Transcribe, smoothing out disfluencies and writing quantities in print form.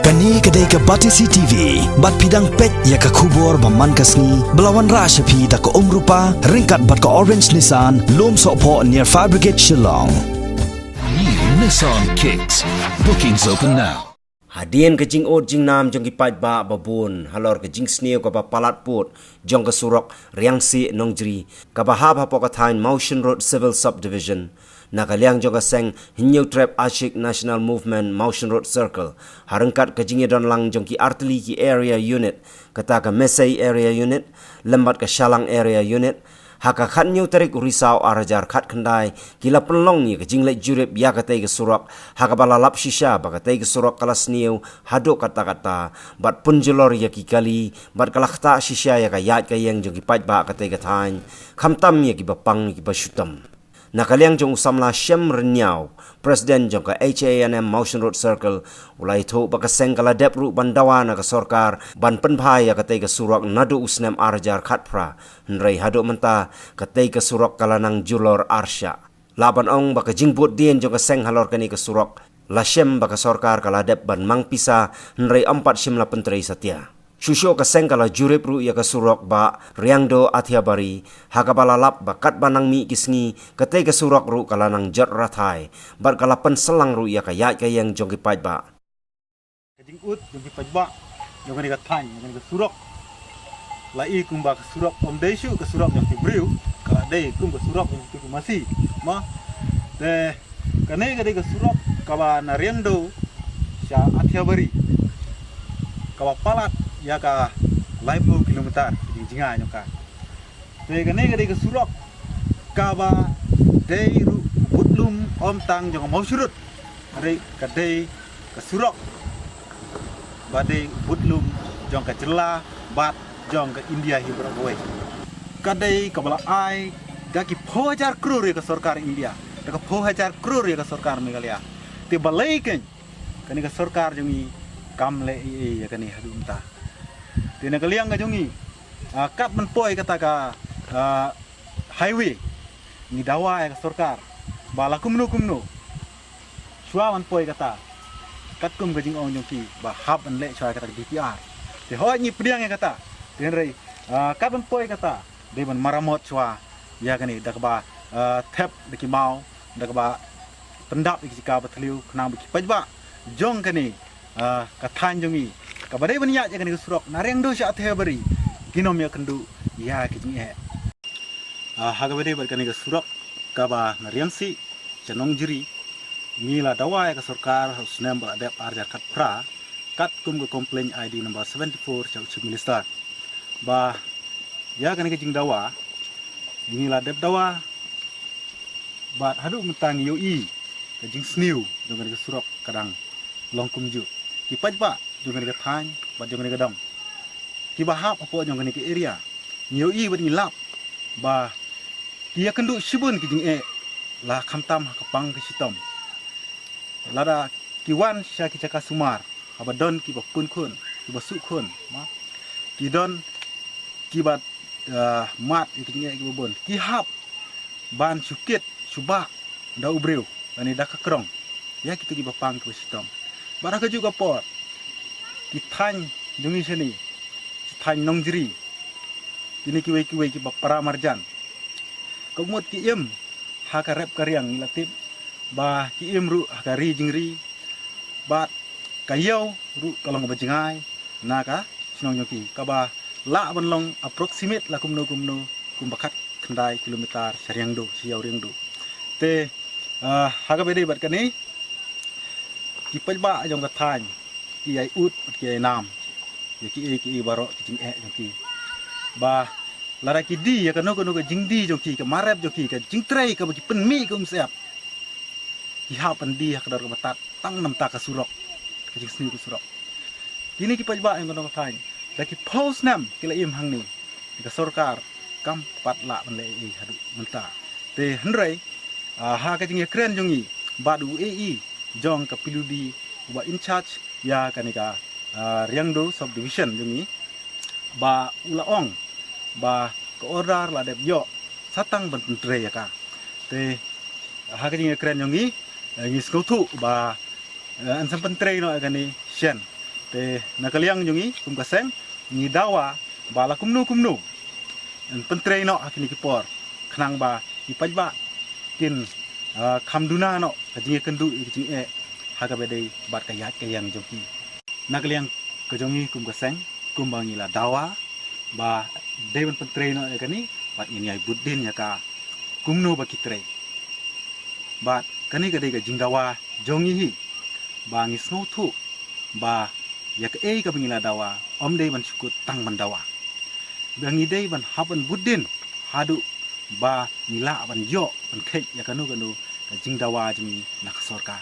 Kani kedai ke Batisi TV, bat pidang pet ya ke kubur baman kasni, belawan rasa pi da ke rupa, ringkat bat ke Orange Nissan, lom sokpo near Fire Brigade Shillong. New Nissan Kicks. Bookings open now. Hadian ke jing ot jing nam jong ki pai ba babun halor ke jing sneo ka ba palat put jong ke surok riang si nongjri ka ba hab ha pokatain Motion Road Civil Subdivision na ka liang jong ka seng New Trap Ashik National Movement Motion Road Circle harengkat ke jing don lang jong ki artillery ki area unit kata ka Mesai area unit lembat ke Shalang area unit haka khat nyu tarik risau arajar khat khandai kila pelong ni ke jinglek jurip ya katai ke surak haka balalap shisha ba katai ke surak kalas niu haduk kata-kata bat punjulor ya ki kali bat kalakta shisha ya ka yat ka yang jogi pat ba katai ke thain khamtam ya ki bapang ki basutam nakaliang jong usamla Shem Renyau Presiden jong ka HANM Motion Road Circle ulai tho ba ka sengkala depru bandawa na ka sorkar ban penphai ya katai ka surak nadu usnem arjar khatpra nrei hadu menta katai ka surak kalanang julor arsya laban ong ba ka jingbut dien jong ka seng halor kani ka surak la Shem ba ka sorkar kala dep ban mangpisa nrei 4 shimla pentrei satya Shusho ka sengkala jurip ru ya ka surok ba riangdo athiabari hakabala lap ba kat banang mi kisngi katai ka surok ru kala nang jat rathai bar kala pen selang ru ya ka yat ka yang jong ki pai ba Kajing ut jong ki pai ba jong ni ka thang jong ka surok la i kum ba ka surok om desu ka surok jong ki briu kala dei kum ka surok jong ki masi ma de kane ka ka surok ka ba na riangdo sha athiabari ka ba palat ya ka 50 kilometer di jinga nyoka te gane gade ke surok ka ba dei ru butlum om tang jong mau surut are kade ke surok ba dei butlum jong ka jela bat jong ka India hi brawoi kade ka bala ai da ki 4000 crore ke sarkar India da ka 4000 crore ke sarkar Meghalaya te balai ken kani ka sarkar jongi kamle ya kani hadum ta Tina kaliang ka jongi kat menpoi kata ka highway ni dawa ya sarkar bala kumno shwa menpoi kata kat kum gajing ong jongki ba hab an le shwa kata DPR te ho ni priang ya kata ten rei kat menpoi kata de ban maramot shwa ya kani dak ba tap deki mau dak ba pendap deki ka bathliu khnang bi pajba jong kani kathan jongi kabare baniya je kani surok nareng do sha the bari ginom ya kendu ya kijing e hagabare bar kani surok kaba nareng si chanong jiri mila dawa ya sarkar usnem ba dep arjar khat pra kat kum go complaint ID number 74 chau chief minister ba ya kani kijing dawa mila dep dawa bat hadu mentang yoi kijing snew dengan surok kadang longkum ju ki pajba jong ni ka thang ba jong ni ka dong ki ba hap apo jong ni ka area nyo i ba ni lap ba ki ya kendu shibun ki jing e la khamtam ka pang ki sitom lada ki wan sha ki chaka sumar aba don ki ba kun ki ba su kun ma ki don ki ba mat ki jing e ki ba bon ki hap ban sukit suba da ubreu ani da ka krong ya ki ba pang ki sitom bara ka juga pot ki thang dungi seni thang nongjri kini ki wei ki para marjan komut ki im ha ka rep karyang latip ba ki im ru ha ka ri jingri bat kayau ru kalong ba jingai na ka snong nyoki ka ba la ban long approximate la kumno kum bakat khandai kilometer saryang do siau ring do te ha ka bede bat kani ki pajba jong ka thang ki ai ut ki ai nam ki baro ki jing e ki ba lara ki di ya kano jing di jong ki ka marep jong ki ka jing trei ka ki pen mi ka sep ki ha pen di ka dar ka batat tang nam ta ka surok ka jing sni ka surok kini ki pajba yang kano ka thain da ki post nam ki la im hang ni ka sarkar kam pat la ban le e hadu menta te hnrei ha ka jing kren jong i ba du e jong ka piludi ba in charge ya kanika riangdo subdivision jungi ba ulaong ba ko order la dep yo satang ban pentre ya ka te ha ka jinge kren jungi ngi skothu ba an sam pentre no agani shen te nakaliang jungi kum kaseng ni dawa bala kumnu en pentre no akini kipor khnang ba ipaj ba kin khamduna no kajing kendu kajing haga bedai bat kayat kayang joki nakaliang kejongi kum kaseng kum bangila dawa ba dewan pentre no kani bat ini ai buddin ya ka kumnu ba kitre bat kani kadai ka jingdawa jongi hi ba ngisno thu ba yak ka bangila dawa om dei ban sukut tang mandawa bangi dei ban haban buddin hadu ba nila ban yo ban khek yakanu ka jingdawa jimi nak sorkar